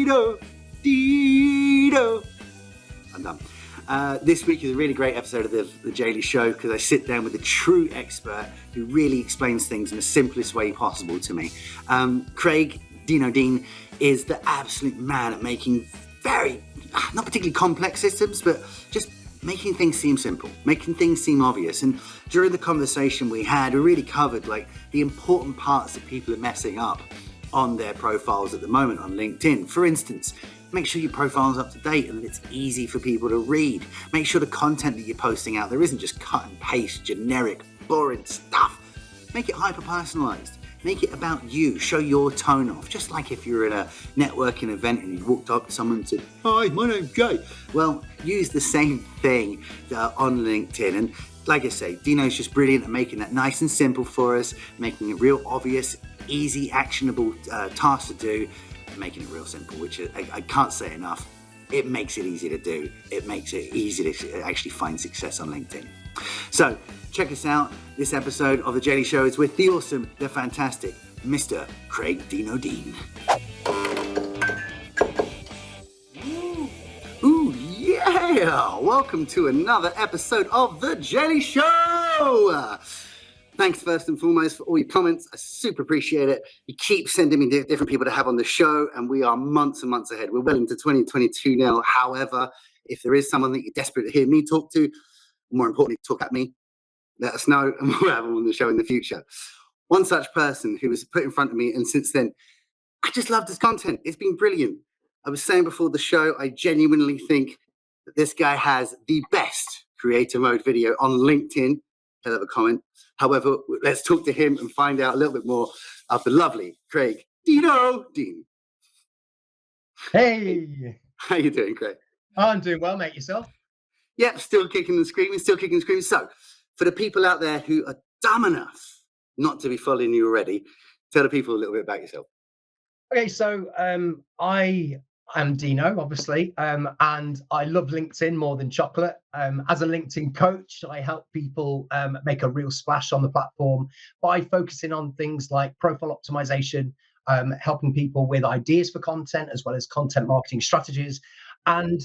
Dino, Dino. I'm done. This week is a really great episode of the Daily Show because I sit down with a true expert who really explains things in the simplest way possible to me. Craig Dino Dean is the absolute man at making very, not particularly complex systems, but just making things seem simple, making things seem obvious. And during the conversation we had, we really covered like the important parts that people are messing up on their profiles at the moment on LinkedIn. For instance, make sure your profile is up to date and that it's easy for people to read. Make sure the content that you're posting out there isn't just cut and paste, generic, boring stuff. Make it hyper-personalized. Make it about you. Show your tone off. Just like if you're at a networking event and you walked up to someone and said, "Hi, my name's Jay." Well, use the same thing on LinkedIn. And like I say, Dino's just brilliant at making that nice and simple for us, making it real obvious, easy, actionable tasks to do, making it real simple, which I can't say enough. It makes it easy to do. It makes it easy to actually find success on LinkedIn. So check us out. This episode of The Daily Show is with the awesome, the fantastic Mr. Craig Dino Dean. Ooh, yeah! Welcome to another episode of The Daily Show! Thanks first and foremost for all your comments. I super appreciate it. You keep sending me different people to have on the show, and we are months and months ahead. We're well into 2022 now. However, if there is someone that you're desperate to hear me talk to, more importantly, talk at me, let us know, and we'll have them on the show in the future. One such person who was put in front of me, and since then, I just loved his content. It's been brilliant. I was saying before the show, I genuinely think that this guy has the best creator mode video on LinkedIn. Hell of a comment. However, let's talk to him and find out a little bit more of the lovely Craig Dino Dean. Hey. How you doing, Craig? I'm doing well, mate. Yourself? Yep, still kicking and screaming. So, for the people out there who are dumb enough not to be following you already, tell the people a little bit about yourself. Okay, so I am Dino, obviously, and I love LinkedIn more than chocolate. As a LinkedIn coach, I help people make a real splash on the platform by focusing on things like profile optimization, helping people with ideas for content, as well as content marketing strategies, and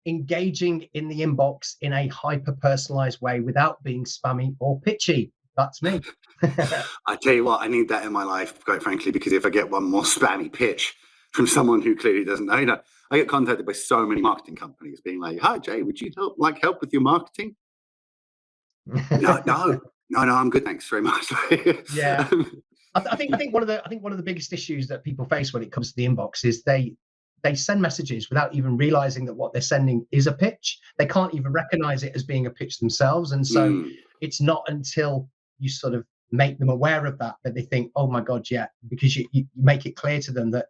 engaging in the inbox in a hyper-personalized way without being spammy or pitchy. That's me. I tell you what, I need that in my life, quite frankly, because if I get one more spammy pitch from someone who clearly doesn't know, I get contacted by so many marketing companies being like, "Hi, Jay, would you help with your marketing?" No, I'm good, thanks very much. Yeah. I think one of the biggest issues that people face when it comes to the inbox is they send messages without even realizing that what they're sending is a pitch. They can't even recognize it as being a pitch themselves. And so it's not until you sort of make them aware of that they think, oh my God, yeah, because you make it clear to them that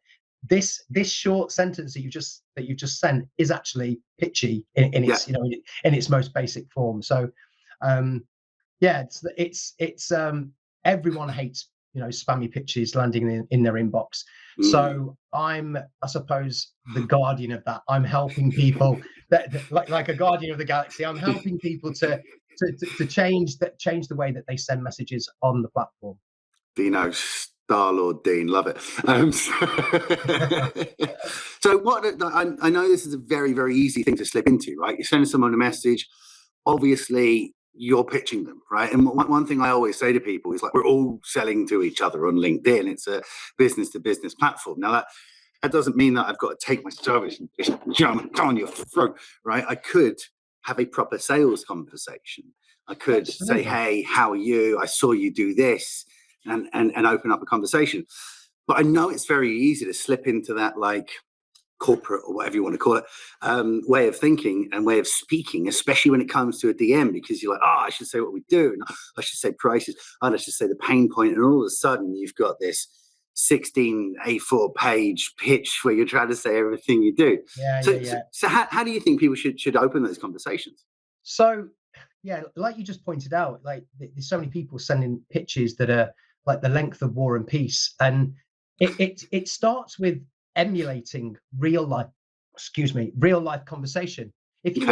this short sentence that you've just sent is actually pitchy in its in its most basic form. So it's everyone hates spammy pitches landing in their inbox. So I'm, I suppose, the guardian of that. I'm helping people like a guardian of the galaxy. I'm helping people to change the way that they send messages on the platform. Dino, Star-Lord Dean, love it. So what I know this is a very, very easy thing to slip into, right? You're sending someone a message, obviously you're pitching them, right? And one thing I always say to people is like, we're all selling to each other on LinkedIn. It's a business to business platform. Now that doesn't mean that I've got to take my service and just jam it down your throat, right? I could have a proper sales conversation. I could say, "Hey, how are you? I saw you do this," and open up a conversation. But I know it's very easy to slip into that like corporate or whatever you want to call it way of thinking and way of speaking, especially when it comes to a DM, because you're like, I should say what we do, and I should say prices, and I should say the pain point, and all of a sudden you've got this 16 A4 page pitch where you're trying to say everything you do. So how do you think people should open those conversations? So yeah, like you just pointed out, like there's so many people sending pitches that are like the length of War and Peace, and it starts with emulating real life conversation. If you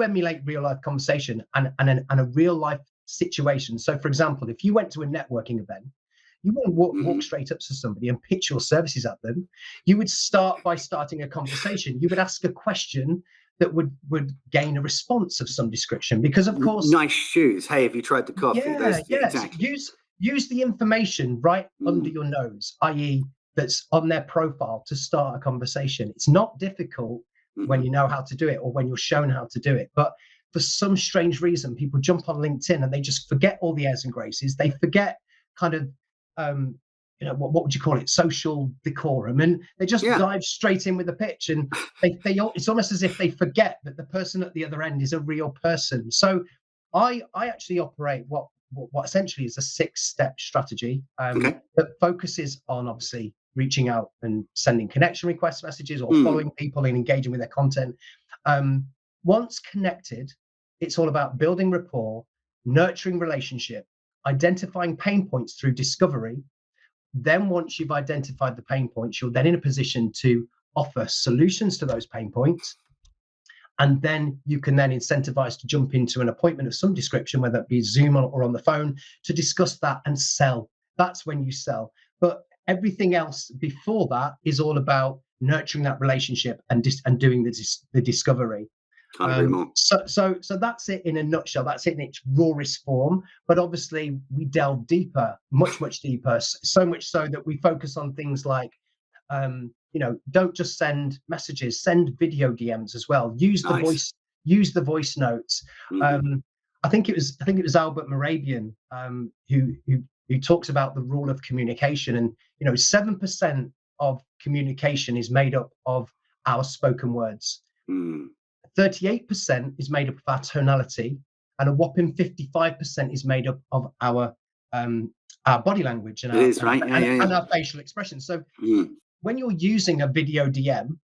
emulate real life conversation and a real life situation. So for example, if you went to a networking event, You wouldn't walk straight up to somebody and pitch your services at them. You would start by starting a conversation. You would ask a question that would gain a response of some description, because of course, nice shoes. Hey, have you tried the coffee? Exactly. Use the information right under your nose, i.e., that's on their profile, to start a conversation. It's not difficult when you know how to do it, or when you're shown how to do it. But for some strange reason, people jump on LinkedIn and they just forget all the airs and graces. They forget kind of, what would you call it? Social decorum. And they just dive straight in with the pitch. And it's almost as if they forget that the person at the other end is a real person. So I actually operate what essentially is a 6-step strategy that focuses on, obviously, reaching out and sending connection request messages, or following people and engaging with their content. Once connected, it's all about building rapport, nurturing relationship, identifying pain points through discovery. Then once you've identified the pain points, you're then in a position to offer solutions to those pain points. And then you can then incentivize to jump into an appointment of some description, whether it be Zoom or on the phone, to discuss that and sell. That's when you sell. But everything else before that is all about nurturing that relationship and doing the discovery. Can't agree more. So that's it in a nutshell. That's it in its rawest form. But obviously, we delve deeper, much deeper. So much so that we focus on things like, don't just send messages, send video DMs as well. Use the voice notes. I think it was Albert Morabian who talks about the rule of communication, and 7% of communication is made up of our spoken words. 38% is made up of our tonality, and a whopping 55% is made up of our body language and our facial expression. So when you're using a video DM,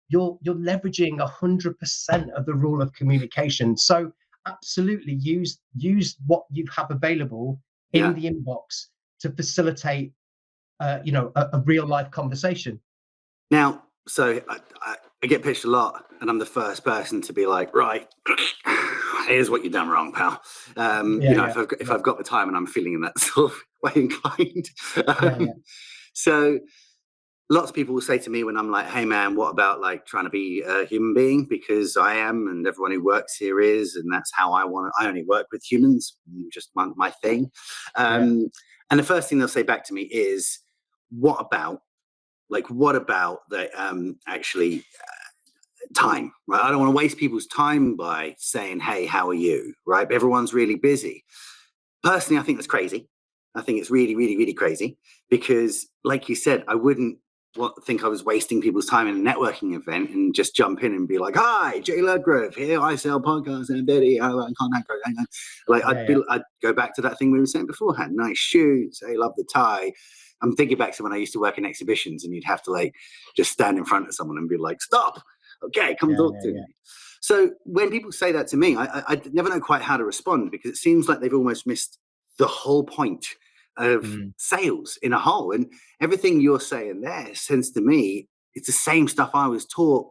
you're leveraging 100% of the rule of communication. So absolutely use what you have available in the inbox to facilitate a real life conversation. Now, so I get pitched a lot, and I'm the first person to be like, right, here's what you've done wrong, pal. If I've got the time and I'm feeling in that sort of way inclined. So lots of people will say to me when I'm like, hey man, what about like trying to be a human being? Because I am, and everyone who works here is, and that's how I only work with humans, just my thing. And the first thing they'll say back to me is, what about the actually time, right? I don't want to waste people's time by saying, hey, how are you, right? Everyone's really busy. Personally, I think that's crazy. I think it's really, really, really crazy, because like you said, I wouldn't think I was wasting people's time in a networking event and just jump in and be like, hi, Jay Ludgrove here, I sell podcasts and video and content. I'd go back to that thing we were saying beforehand. Nice shoes, I love the tie. I'm thinking back to when I used to work in exhibitions, and you'd have to like just stand in front of someone and be like, stop, okay, come talk to me. So when people say that to me, I never know quite how to respond, because it seems like they've almost missed the whole point of sales in a whole. And everything you're saying there sense to me, it's the same stuff I was taught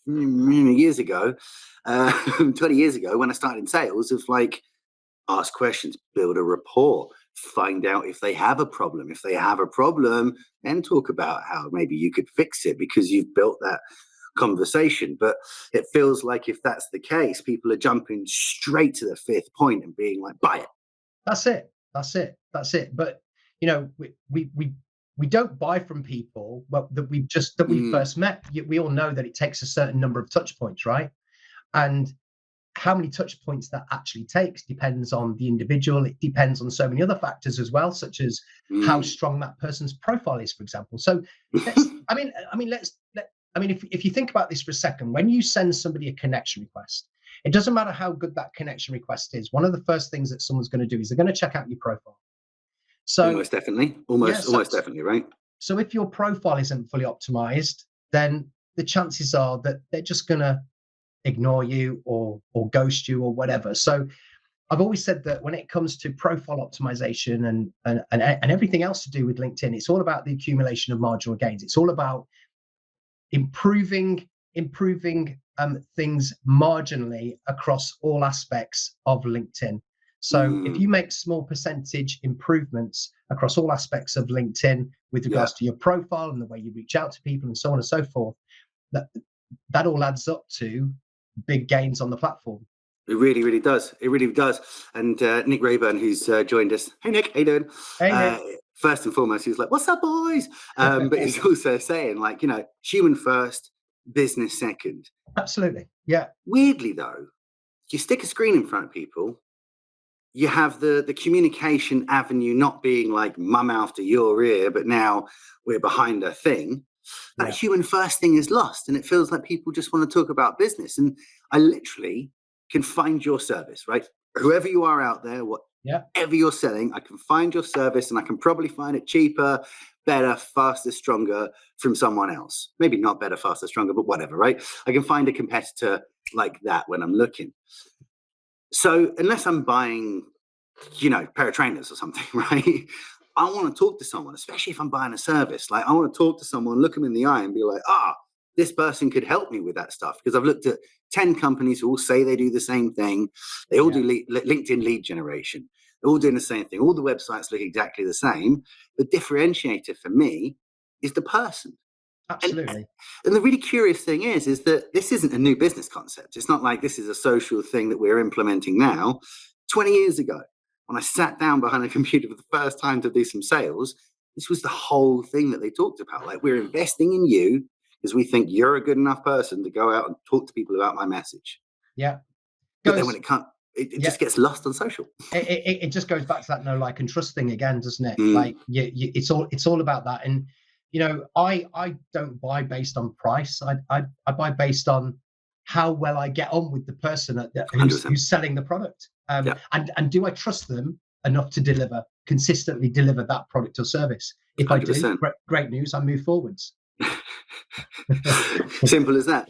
years ago, 20 years ago, when I started in sales, of like, ask questions, build a rapport, find out if they have a problem. If they have a problem, then talk about how maybe you could fix it, because you've built that conversation. But it feels like if that's the case, people are jumping straight to the fifth point and being like, buy it. That's it. But we don't buy from people that we first met. We all know that it takes a certain number of touch points, right? And how many touch points that actually takes depends on the individual. It depends on so many other factors as well, such as how strong that person's profile is, for example. So if you think about this for a second, when you send somebody a connection request, it doesn't matter how good that connection request is. One of the first things that someone's going to do is they're going to check out your profile. So almost definitely, right? So if your profile isn't fully optimized, then the chances are that they're just going to ignore you or ghost you or whatever. So I've always said that when it comes to profile optimization and everything else to do with LinkedIn, it's all about the accumulation of marginal gains. It's all about improving things marginally across all aspects of LinkedIn. So if you make small percentage improvements across all aspects of LinkedIn with regards to your profile and the way you reach out to people and so on and so forth, that all adds up to big gains on the platform. It really, really does. It really does. And Nick Rayburn, who's joined us. Hey, Nick, how you doing? Hey, Nick. First and foremost, he was like, "What's up, boys?" But he's also saying, like, human first, business second. Absolutely. Yeah. Weirdly, though, you stick a screen in front of people, you have the communication avenue not being like mum after your ear, but now we're behind a thing. That human first thing is lost, and it feels like people just want to talk about business. And I literally can find your service, right? Whoever you are out there, whatever you're selling, I can find your service, and I can probably find it cheaper, better, faster, stronger from someone else. Maybe not better, faster, stronger, but whatever, right? I can find a competitor like that when I'm looking. So unless I'm buying, a pair of trainers or something, right? I want to talk to someone, especially if I'm buying a service. Like, I want to talk to someone, look them in the eye and be like, this person could help me with that stuff. Because I've looked at 10 companies who all say they do the same thing. They all do LinkedIn lead generation. They're all doing the same thing. All the websites look exactly the same. The differentiator for me is the person. Absolutely. And the really curious thing is that this isn't a new business concept. It's not like this is a social thing that we're implementing now. 20 years ago, when I sat down behind a computer for the first time to do some sales, this was the whole thing that they talked about. Like, we're investing in you because we think you're a good enough person to go out and talk to people about my message. Yeah. But then when it can't, it just gets lost on social. It just goes back to that know, like, and trust thing again, doesn't it? Like, it's all about that. And I don't buy based on price. I buy based on how well I get on with the person who's selling the product. And do I trust them enough to consistently deliver that product or service? If 100%. I do, great news, I move forwards. Simple as that.